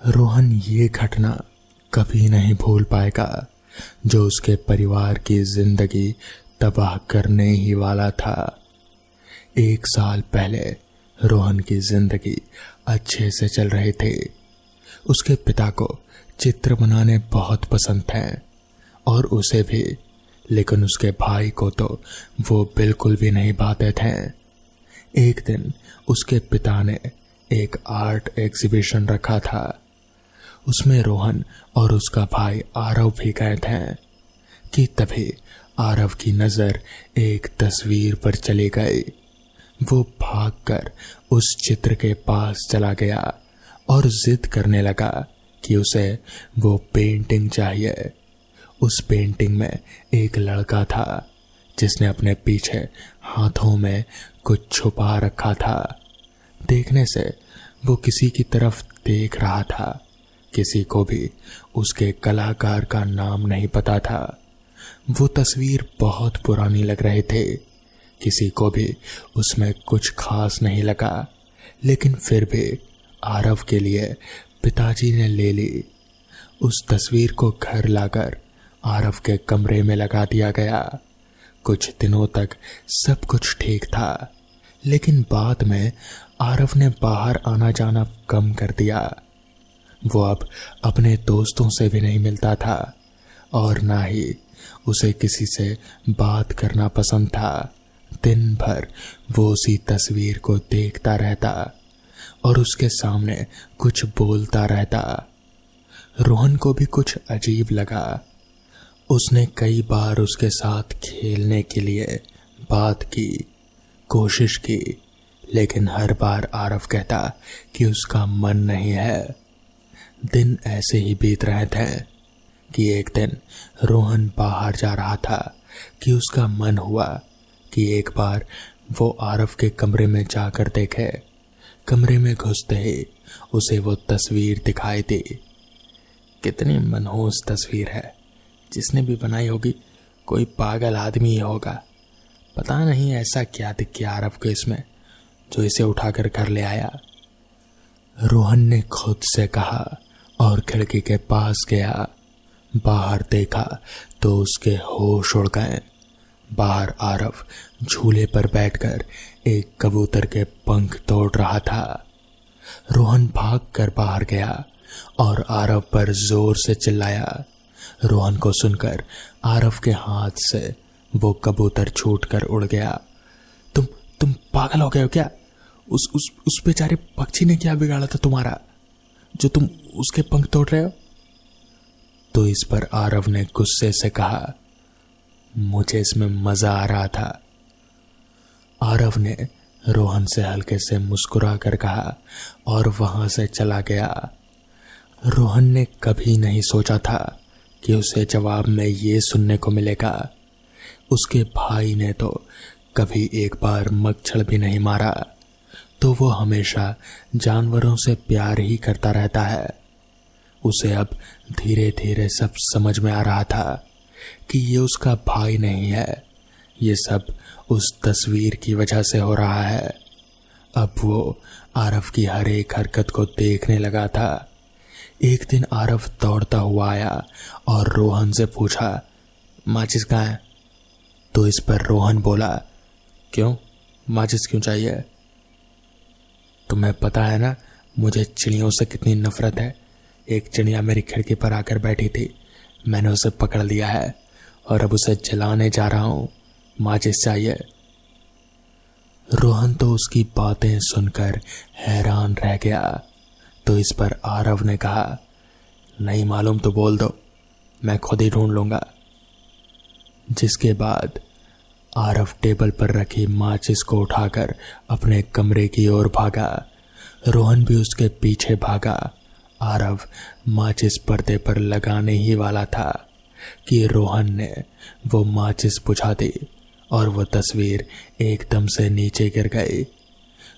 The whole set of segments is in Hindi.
रोहन ये घटना कभी नहीं भूल पाएगा जो उसके परिवार की जिंदगी तबाह करने ही वाला था। 1 साल पहले रोहन की जिंदगी अच्छे से चल रही थी। उसके पिता को चित्र बनाने बहुत पसंद थे और उसे भी, लेकिन उसके भाई को तो वो बिल्कुल भी नहीं पाते थे। एक दिन उसके पिता ने एक आर्ट एग्जीबिशन रखा था। उसमें रोहन और उसका भाई आरव भी गए थे कि तभी आरव की नजर एक तस्वीर पर चली गई। वो भागकर उस चित्र के पास चला गया और जिद करने लगा कि उसे वो पेंटिंग चाहिए। उस पेंटिंग में एक लड़का था जिसने अपने पीछे हाथों में कुछ छुपा रखा था। देखने से वो किसी की तरफ देख रहा था। किसी को भी उसके कलाकार का नाम नहीं पता था। वो तस्वीर बहुत पुरानी लग रही थी। किसी को भी उसमें कुछ खास नहीं लगा, लेकिन फिर भी आरव के लिए पिताजी ने ले ली। उस तस्वीर को घर लाकर आरव के कमरे में लगा दिया गया। कुछ दिनों तक सब कुछ ठीक था, लेकिन बाद में आरव ने बाहर आना जाना कम कर दिया। वो अब अपने दोस्तों से भी नहीं मिलता था और ना ही उसे किसी से बात करना पसंद था। दिन भर वो उसी तस्वीर को देखता रहता और उसके सामने कुछ बोलता रहता। रोहन को भी कुछ अजीब लगा। उसने कई बार उसके साथ खेलने के लिए बात की, कोशिश की, लेकिन हर बार आरव कहता कि उसका मन नहीं है। दिन ऐसे ही बीत रहे थे कि एक दिन रोहन बाहर जा रहा था कि उसका मन हुआ कि एक बार वो आरव के कमरे में जाकर देखे। कमरे में घुसते ही उसे वो तस्वीर दिखाई दी। कितनी मनहूस तस्वीर है। जिसने भी बनाई होगी कोई पागल आदमी ही होगा। पता नहीं ऐसा क्या दिख गया आरव को इसमें जो इसे उठाकर घर ले आया। रोहन ने खुद से कहा और खिड़की के पास गया। बाहर देखा तो उसके होश उड़ गए। बाहर आरव झूले पर बैठकर एक कबूतर के पंख तोड़ रहा था। रोहन भागकर बाहर गया और आरव पर जोर से चिल्लाया। रोहन को सुनकर आरव के हाथ से वो कबूतर छूटकर उड़ गया। तुम पागल हो गए हो क्या? उस बेचारे पक्षी ने क्या बिगाड़ा था तुम्हारा जो तुम उसके पंख तोड़ रहे हो? तो इस पर आरव ने गुस्से से कहा, मुझे इसमें मजा आ रहा था। आरव ने रोहन से हल्के से मुस्कुरा कर कहा और वहां से चला गया। रोहन ने कभी नहीं सोचा था कि उसे जवाब में ये सुनने को मिलेगा। उसके भाई ने तो कभी एक बार मच्छर भी नहीं मारा, तो वो हमेशा जानवरों से प्यार ही करता रहता है। उसे अब धीरे धीरे सब समझ में आ रहा था कि ये उसका भाई नहीं है, ये सब उस तस्वीर की वजह से हो रहा है। अब वो आरव की हर एक हरकत को देखने लगा था। एक दिन आरव दौड़ता हुआ आया और रोहन से पूछा, माचिस कहाँ है? तो इस पर रोहन बोला, क्यों, माचिस क्यों चाहिए? तुम्हें पता है ना मुझे चिड़ियों से कितनी नफरत है। एक चिड़िया मेरी खिड़की पर आकर बैठी थी, मैंने उसे पकड़ लिया है और अब उसे जलाने जा रहा हूं। माचिस चाहिए। रोहन तो उसकी बातें सुनकर हैरान रह गया। तो इस पर आरव ने कहा, नहीं मालूम तो बोल दो, मैं खुद ही ढूंढ लूंगा। जिसके बाद आरव टेबल पर रखी माचिस को उठाकर अपने कमरे की ओर भागा। रोहन भी उसके पीछे भागा। आरव माचिस पर्दे पर लगाने ही वाला था कि रोहन ने वो माचिस बुझा दी और वो तस्वीर एकदम से नीचे गिर गई।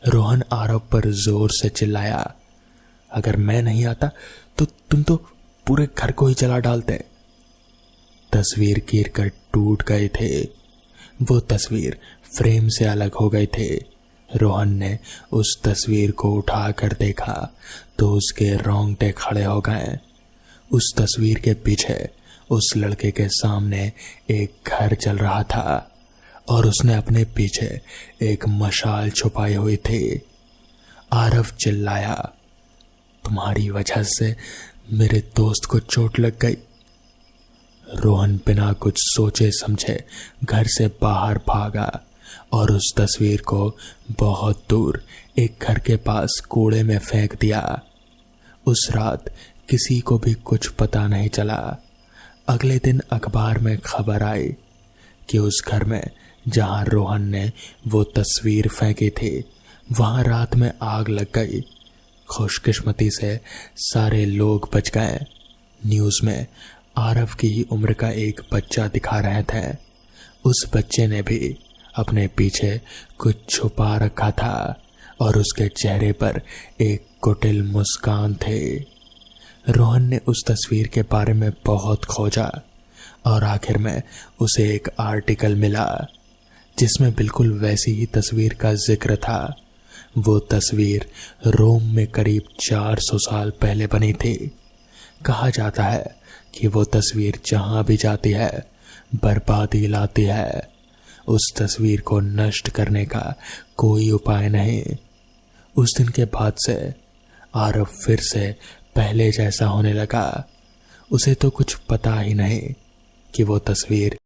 रोहन आरव पर जोर से चिल्लाया, अगर मैं नहीं आता तो तुम तो पूरे घर को ही जला डालते। तस्वीर गिरकर टूट गए थे। वो तस्वीर फ्रेम से अलग हो गए थे रोहन ने उस तस्वीर को उठाकर देखा तो उसके रोंगटे खड़े हो गए। उस तस्वीर के पीछे उस लड़के के सामने एक घर चल रहा था और उसने अपने पीछे एक मशाल छुपाई हुई थी। आरव चिल्लाया, तुम्हारी वजह से मेरे दोस्त को चोट लग गई। रोहन बिना कुछ सोचे समझे घर से बाहर भागा और उस तस्वीर को बहुत दूर एक घर के पास कूड़े में फेंक दिया। उस रात किसी को भी कुछ पता नहीं चला। अगले दिन अखबार में खबर आई कि उस घर में जहां रोहन ने वो तस्वीर फेंकी थी वहां रात में आग लग गई। खुशकिस्मती से सारे लोग बच गए। न्यूज़ में आरव की ही उम्र का एक बच्चा दिखा रहे थे। उस बच्चे ने भी अपने पीछे कुछ छुपा रखा था और उसके चेहरे पर एक कुटिल मुस्कान थी। रोहन ने उस तस्वीर के बारे में बहुत खोजा और आखिर में उसे एक आर्टिकल मिला जिसमें बिल्कुल वैसी ही तस्वीर का जिक्र था। वो तस्वीर रोम में करीब 400 साल पहले बनी थी। कहा जाता है कि वो तस्वीर जहां भी जाती है बर्बादी लाती है। उस तस्वीर को नष्ट करने का कोई उपाय नहीं। उस दिन के बाद से आरव फिर से पहले जैसा होने लगा। उसे तो कुछ पता ही नहीं कि वो तस्वीर